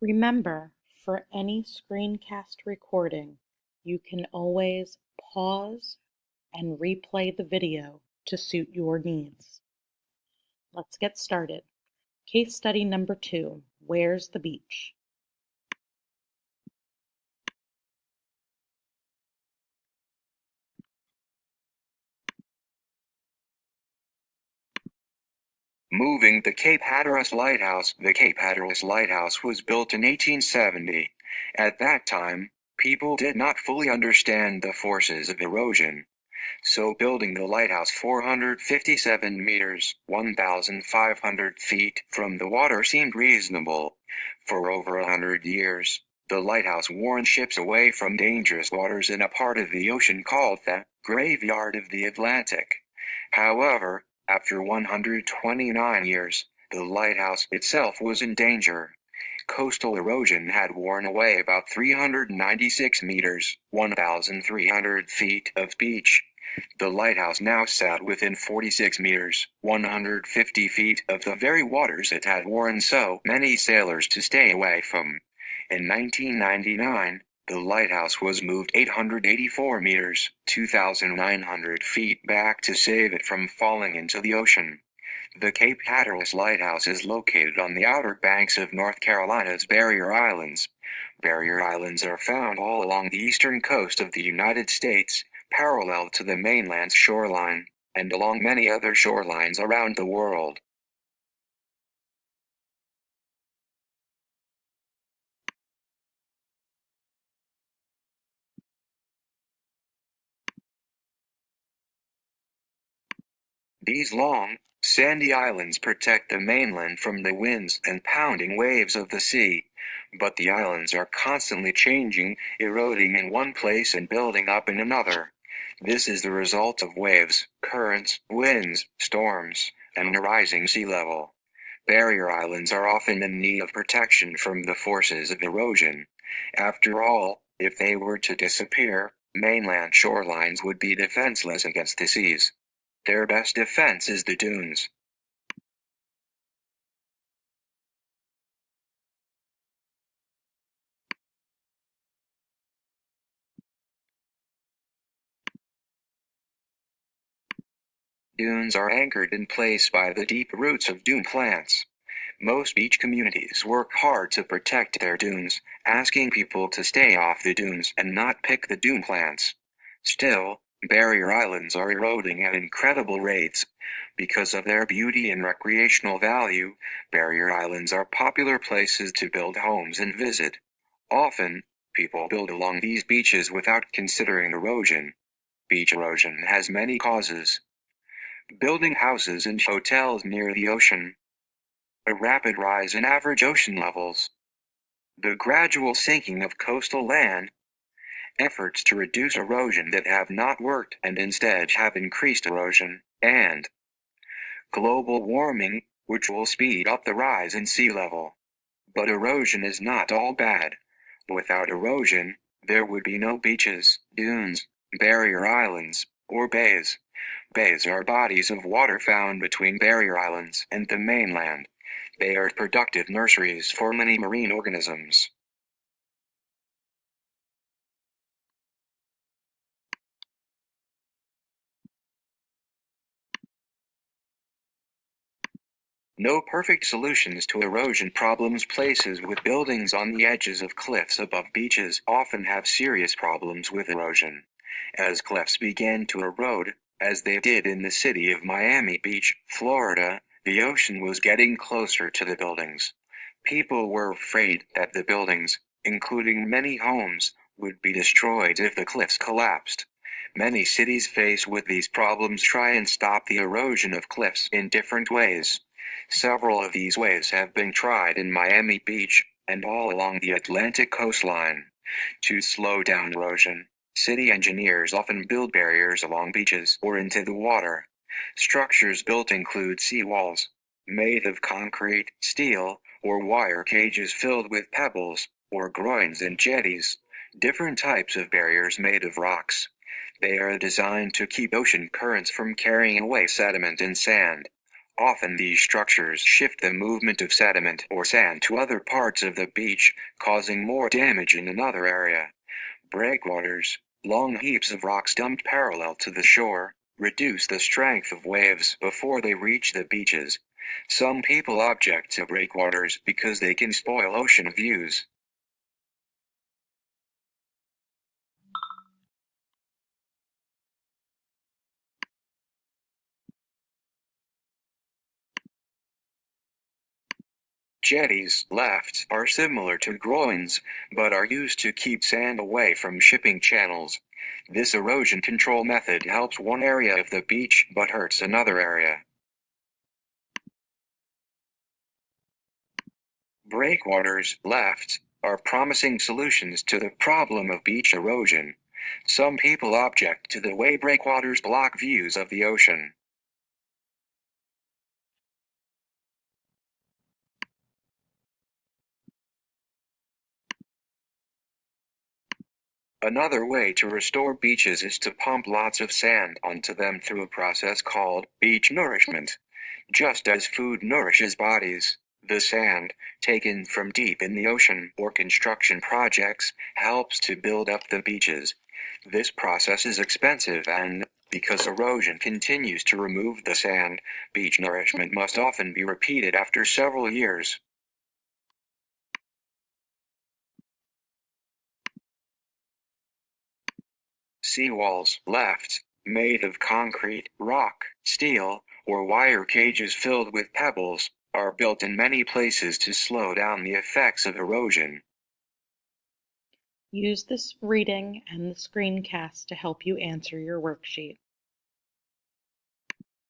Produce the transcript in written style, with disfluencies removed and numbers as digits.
Remember, for any screencast recording, you can always pause and replay the video to suit your needs. Let's get started. Case study number 2, Where's the Beach? Moving the Cape Hatteras Lighthouse. The Cape Hatteras Lighthouse was built in 1870. At that time, people did not fully understand the forces of erosion. So building the lighthouse 457 meters, 1,500 feet from the water seemed reasonable. For over 100 years, the lighthouse warned ships away from dangerous waters in a part of the ocean called the Graveyard of the Atlantic. However, after 129 years, the lighthouse itself was in danger. Coastal erosion had worn away about 396 meters, 1,300 feet of beach. The lighthouse now sat within 46 meters, 150 feet of the very waters it had warned so many sailors to stay away from. In 1999, the lighthouse was moved 884 meters, 2,900 feet back to save it from falling into the ocean. The Cape Hatteras Lighthouse is located on the outer banks of North Carolina's Barrier Islands. Barrier Islands are found all along the eastern coast of the United States, parallel to the mainland's shoreline, and along many other shorelines around the world. These long, sandy islands protect the mainland from the winds and pounding waves of the sea. But the islands are constantly changing, eroding in one place and building up in another. This is the result of waves, currents, winds, storms, and a rising sea level. Barrier islands are often in need of protection from the forces of erosion. After all, if they were to disappear, mainland shorelines would be defenseless against the seas. Their best defense is the dunes. Dunes are anchored in place by the deep roots of dune plants. Most beach communities work hard to protect their dunes, asking people to stay off the dunes and not pick the dune plants. Still, barrier islands are eroding at incredible rates. Because of their beauty and recreational value, barrier islands are popular places to build homes and visit. Often, people build along these beaches without considering erosion. Beach erosion has many causes. Building houses and hotels near the ocean. A rapid rise in average ocean levels. The gradual sinking of coastal land. Efforts to reduce erosion that have not worked and instead have increased erosion. And global warming, which will speed up the rise in sea level. But erosion is not all bad. Without erosion, there would be no beaches, dunes, barrier islands, or bays. Bays are bodies of water found between barrier islands and the mainland. They are productive nurseries for many marine organisms. No perfect solutions to erosion problems. Places with buildings on the edges of cliffs above beaches often have serious problems with erosion. As cliffs began to erode, as they did in the city of Miami Beach, Florida, the ocean was getting closer to the buildings. People were afraid that the buildings, including many homes, would be destroyed if the cliffs collapsed. Many cities faced with these problems try and stop the erosion of cliffs in different ways. Several of these ways have been tried in Miami Beach, and all along the Atlantic coastline. To slow down erosion, city engineers often build barriers along beaches or into the water. Structures built include seawalls, made of concrete, steel, or wire cages filled with pebbles, or groins and jetties. Different types of barriers made of rocks. They are designed to keep ocean currents from carrying away sediment and sand. Often these structures shift the movement of sediment or sand to other parts of the beach, causing more damage in another area. Breakwaters, long heaps of rocks dumped parallel to the shore, reduce the strength of waves before they reach the beaches. Some people object to breakwaters because they can spoil ocean views. Jetties, left, are similar to groins, but are used to keep sand away from shipping channels. This erosion control method helps one area of the beach but hurts another area. Breakwaters, left, are promising solutions to the problem of beach erosion. Some people object to the way breakwaters block views of the ocean. Another way to restore beaches is to pump lots of sand onto them through a process called beach nourishment. Just as food nourishes bodies, the sand, taken from deep in the ocean or construction projects, helps to build up the beaches. This process is expensive and, because erosion continues to remove the sand, beach nourishment must often be repeated after several years. Seawalls, left, made of concrete, rock, steel, or wire cages filled with pebbles, are built in many places to slow down the effects of erosion. Use this reading and the screencast to help you answer your worksheet.